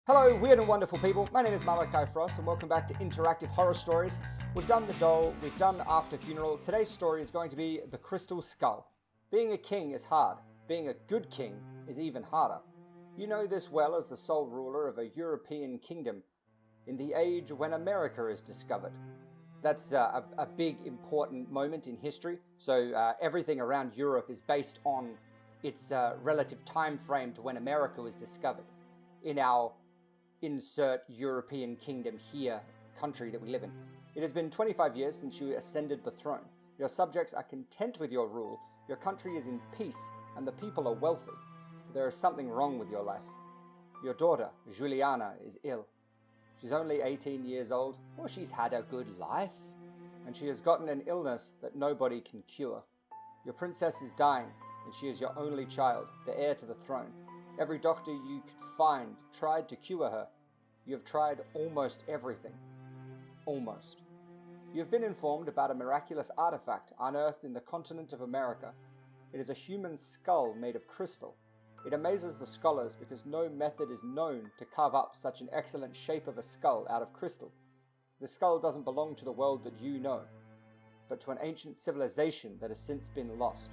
Hello, weird and wonderful people. My name is Malachi Frost, and welcome back to Interactive Horror Stories. We've done The Doll, we've done After Funeral. Today's story is going to be The Crystal Skull. Being a king is hard. Being a good king is even harder. You know this well as the sole ruler of a European kingdom in the age when America is discovered. That's a big, important moment in history. So everything around Europe is based on its relative time frame to when America was discovered. In our insert European kingdom here, country that we live in. It has been 25 years since you ascended the throne. Your subjects are content with your rule, your country is in peace, and the people are wealthy. But there is something wrong with your life. Your daughter, Juliana, is ill. She's only 18 years old. Well, she's had a good life. And she has gotten an illness that nobody can cure. Your princess is dying, and she is your only child, the heir to the throne. Every doctor you could find tried to cure her. You have tried almost everything. Almost. You have been informed about a miraculous artifact unearthed in the continent of America. It is a human skull made of crystal. It amazes the scholars because no method is known to carve up such an excellent shape of a skull out of crystal. The skull doesn't belong to the world that you know, but to an ancient civilization that has since been lost.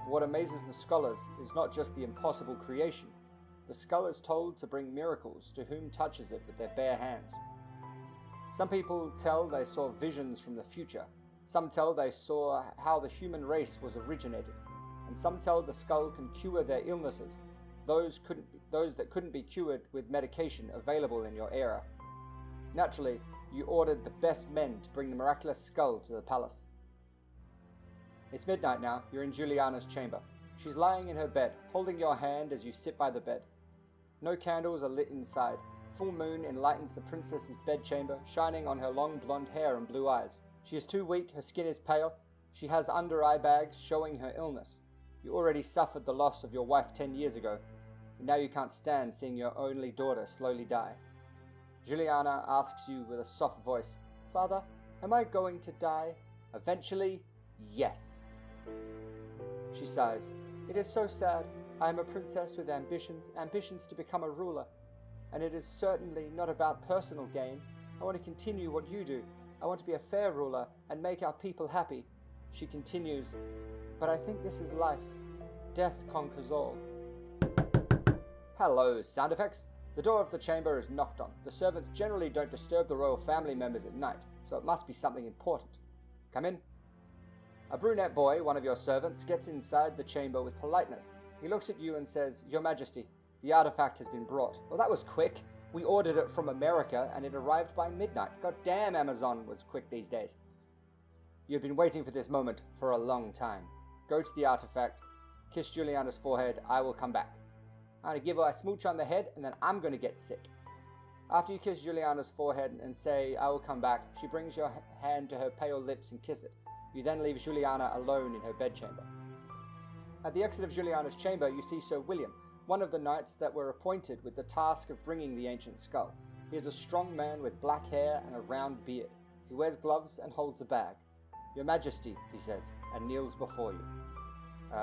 What amazes the scholars is not just the impossible creation. The skull is told to bring miracles to whom touches it with their bare hands. Some people tell they saw visions from the future. Some tell they saw how the human race was originated. And some tell the skull can cure their illnesses, those that couldn't be cured with medication available in your era. Naturally, you ordered the best men to bring the miraculous skull to the palace. It's midnight now. You're in Juliana's chamber. She's lying in her bed, holding your hand as you sit by the bed. No candles are lit inside. Full moon enlightens the princess's bedchamber, shining on her long blonde hair and blue eyes. She is too weak, her skin is pale. She has under-eye bags showing her illness. You already suffered the loss of your wife 10 years ago, and now you can't stand seeing your only daughter slowly die. Juliana asks you with a soft voice, "Father, am I going to die?" Eventually, yes. She sighs. "It is so sad. I am a princess with ambitions to become a ruler. And it is certainly not about personal gain. I want to continue what you do. I want to be a fair ruler and make our people happy." She continues, "But I think this is life. Death conquers all." Hello, sound effects. The door of the chamber is knocked on. The servants generally don't disturb the royal family members at night, so it must be something important. Come in. A brunette boy, one of your servants, gets inside the chamber with politeness. He looks at you and says, "Your Majesty, the artifact has been brought." Well, that was quick. We ordered it from America and it arrived by midnight. God damn, Amazon was quick these days. You've been waiting for this moment for a long time. Go to the artifact, kiss Juliana's forehead, I will come back. I'm going to give her a smooch on the head and then I'm going to get sick. After you kiss Juliana's forehead and say, "I will come back," she brings your hand to her pale lips and kiss it. You then leave Juliana alone in her bedchamber. At the exit of Juliana's chamber, you see Sir William, one of the knights that were appointed with the task of bringing the ancient skull. He is a strong man with black hair and a round beard. He wears gloves and holds a bag. "Your Majesty," he says, and kneels before you.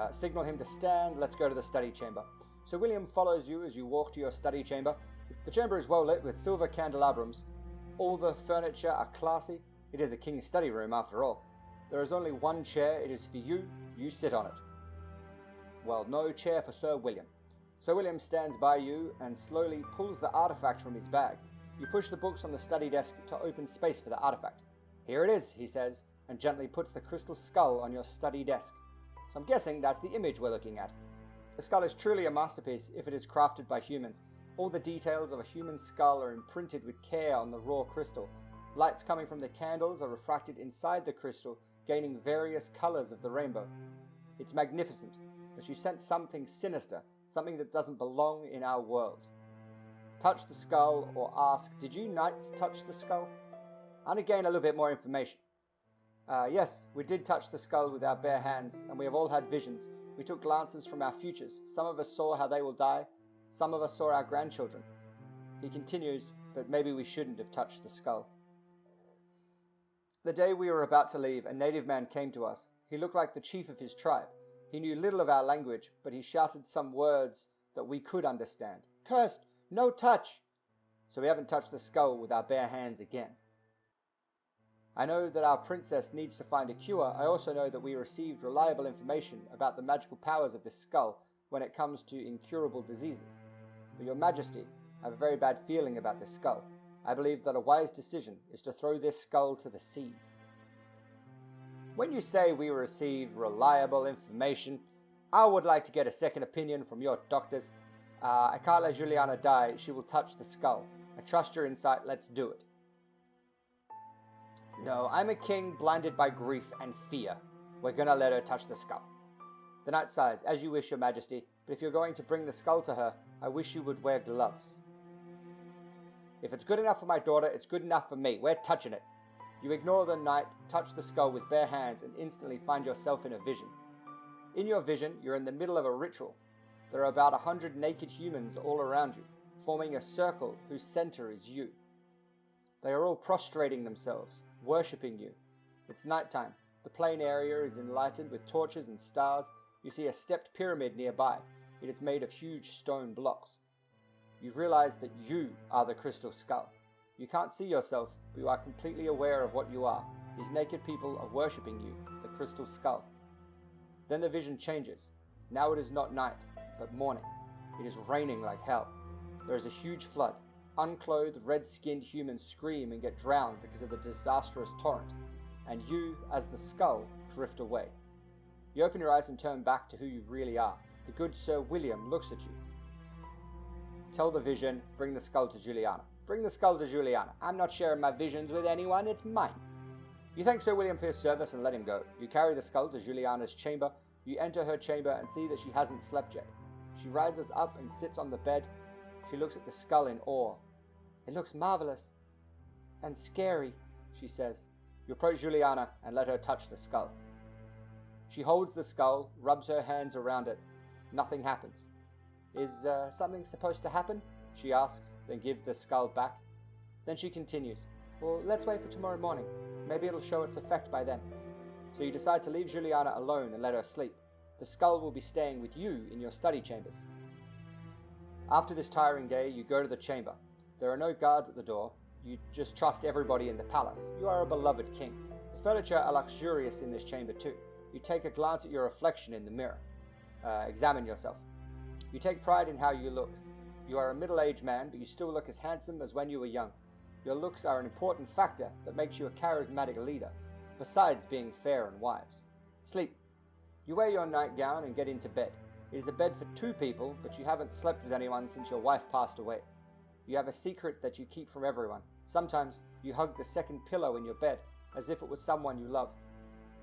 Signal him to stand. Let's go to the study chamber. Sir William follows you as you walk to your study chamber. The chamber is well lit with silver candelabras. All the furniture are classy. It is a king's study room after all. There is only one chair. It is for you. You sit on it. Well, no chair for Sir William. Sir William stands by you and slowly pulls the artifact from his bag. You push the books on the study desk to open space for the artifact. "Here it is," he says, and gently puts the crystal skull on your study desk. So I'm guessing that's the image we're looking at. The skull is truly a masterpiece if it is crafted by humans. All the details of a human skull are imprinted with care on the raw crystal. Lights coming from the candles are refracted inside the crystal, gaining various colors of the rainbow. It's magnificent, but you sense something sinister, something that doesn't belong in our world. Touch the skull or ask, "Did you knights touch the skull?" I want to gain a little bit more information. Yes, we did touch the skull with our bare hands, and we have all had visions. We took glances from our futures. Some of us saw how they will die. Some of us saw our grandchildren. He continues, "But maybe we shouldn't have touched the skull." The day we were about to leave, a native man came to us. He looked like the chief of his tribe. He knew little of our language, but he shouted some words that we could understand. "Cursed! No touch!" so we haven't touched the skull with our bare hands again. I know that our princess needs to find a cure. I also know that we received reliable information about the magical powers of this skull when it comes to incurable diseases. But Your Majesty, I have a very bad feeling about this skull. I believe that a wise decision is to throw this skull to the sea. When you say we received reliable information, I would like to get a second opinion from your doctors. I can't let Juliana die. She will touch the skull. I trust your insight. Let's do it. No, I'm a king blinded by grief and fear. We're gonna let her touch the skull. The knight sighs, as you wish, Your Majesty, but if you're going to bring the skull to her, I wish you would wear gloves. If it's good enough for my daughter, it's good enough for me. We're touching it. You ignore the knight, touch the skull with bare hands, and instantly find yourself in a vision. In your vision, you're in the middle of a ritual. There are about 100 naked humans all around you, forming a circle whose center is you. They are all prostrating themselves, worshipping you. It's nighttime. The plain area is enlightened with torches and stars. You see a stepped pyramid nearby. It is made of huge stone blocks. You realize that you are the crystal skull. You can't see yourself, but you are completely aware of what you are. These naked people are worshipping you, the crystal skull. Then the vision changes. Now it is not night, but morning. It is raining like hell. There is a huge flood. Unclothed, red-skinned humans scream and get drowned because of the disastrous torrent, and you, as the skull, drift away. You open your eyes and turn back to who you really are. The good Sir William looks at you. Tell the vision, bring the skull to Juliana. Bring the skull to Juliana. I'm not sharing my visions with anyone, it's mine. You thank Sir William for his service and let him go. You carry the skull to Juliana's chamber. You enter her chamber and see that she hasn't slept yet. She rises up and sits on the bed. She looks at the skull in awe. It looks marvelous and scary, she says. You approach Juliana and let her touch the skull. She holds the skull, rubs her hands around it. Nothing happens. Is something supposed to happen? She asks, then gives the skull back. Then she continues. Well, let's wait for tomorrow morning. Maybe it'll show its effect by then. So you decide to leave Juliana alone and let her sleep. The skull will be staying with you in your study chambers. After this tiring day, you go to the chamber. There are no guards at the door. You just trust everybody in the palace. You are a beloved king. The furniture are luxurious in this chamber too. You take a glance at your reflection in the mirror. Examine yourself. You take pride in how you look. You are a middle-aged man, but you still look as handsome as when you were young. Your looks are an important factor that makes you a charismatic leader, besides being fair and wise. Sleep. You wear your nightgown and get into bed. It is a bed for 2 people, but you haven't slept with anyone since your wife passed away. You have a secret that you keep from everyone. Sometimes you hug the second pillow in your bed, as if it was someone you love.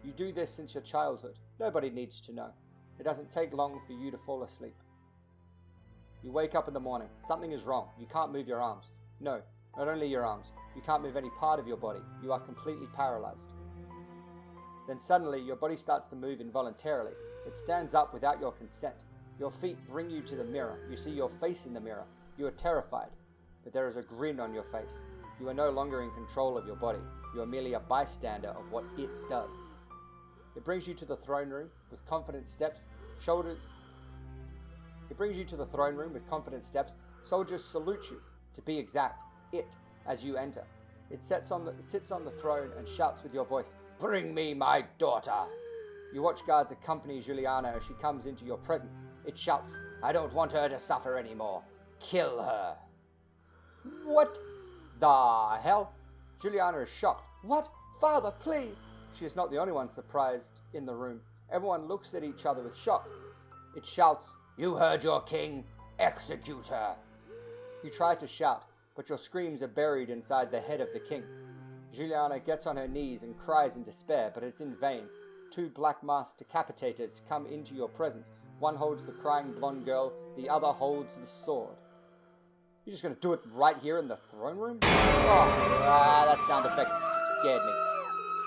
You do this since your childhood. Nobody needs to know. It doesn't take long for you to fall asleep. You wake up in the morning. Something is wrong. You can't move your arms. No, not only your arms. You can't move any part of your body. You are completely paralyzed. Then suddenly your body starts to move involuntarily. It stands up without your consent. Your feet bring you to the mirror. You see your face in the mirror. You are terrified, but there is a grin on your face. You are no longer in control of your body. You are merely a bystander of what it does. It brings you to the throne room with confident steps. Soldiers salute you. To be exact, it as you enter. It sits on the throne and shouts with your voice, "Bring me my daughter!" You watch guards accompany Juliana as she comes into your presence. It shouts, "I don't want her to suffer anymore. Kill her." What the hell? Juliana is shocked. What? Father, please! She is not the only one surprised in the room. Everyone looks at each other with shock. It shouts, "You heard your king. Execute her." You try to shout, but your screams are buried inside the head of the king. Juliana gets on her knees and cries in despair, but it's in vain. 2 black-masked decapitators come into your presence. One holds the crying blonde girl, the other holds the sword. You're just going to do it right here in the throne room? That sound effect scared me.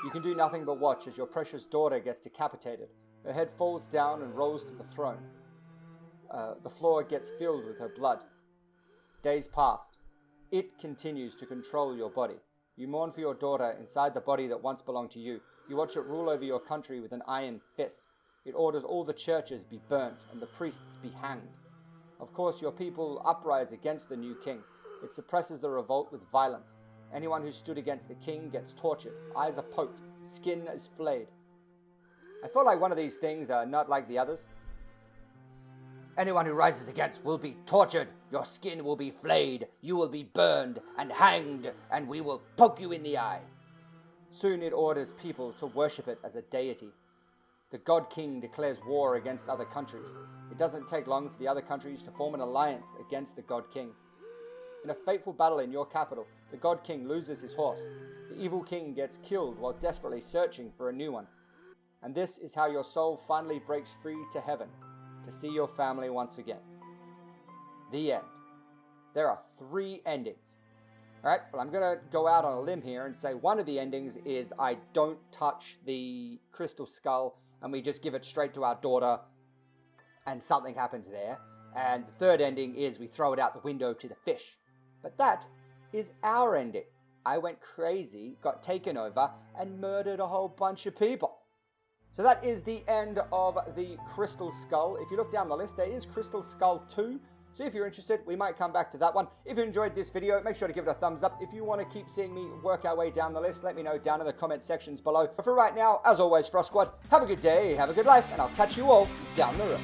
You can do nothing but watch as your precious daughter gets decapitated. Her head falls down and rolls to the throne. The floor gets filled with her blood. Days passed. It continues to control your body. You mourn for your daughter inside the body that once belonged to you. You watch it rule over your country with an iron fist. It orders all the churches be burnt and the priests be hanged. Of course, your people uprise against the new king. It suppresses the revolt with violence. Anyone who stood against the king gets tortured. Eyes are poked. Skin is flayed. I feel like one of these things are not like the others. Anyone who rises against will be tortured. Your skin will be flayed. You will be burned and hanged, and we will poke you in the eye. Soon it orders people to worship it as a deity. The God King declares war against other countries. It doesn't take long for the other countries to form an alliance against the God King. In a fateful battle in your capital, the God King loses his horse. The evil king gets killed while desperately searching for a new one. And this is how your soul finally breaks free to heaven, to see your family once again. The end. There are 3 endings. Alright, well, I'm going to go out on a limb here and say one of the endings is I don't touch the crystal skull and we just give it straight to our daughter and something happens there. And the third ending is we throw it out the window to the fish. But that is our ending. I went crazy, got taken over, and murdered a whole bunch of people. So that is the end of the Crystal Skull. If you look down the list, there is Crystal Skull 2. So if you're interested, we might come back to that one. If you enjoyed this video, make sure to give it a thumbs up. If you want to keep seeing me work our way down the list, let me know down in the comment sections below. But for right now, as always, Frost Squad, have a good day, have a good life, and I'll catch you all down the road.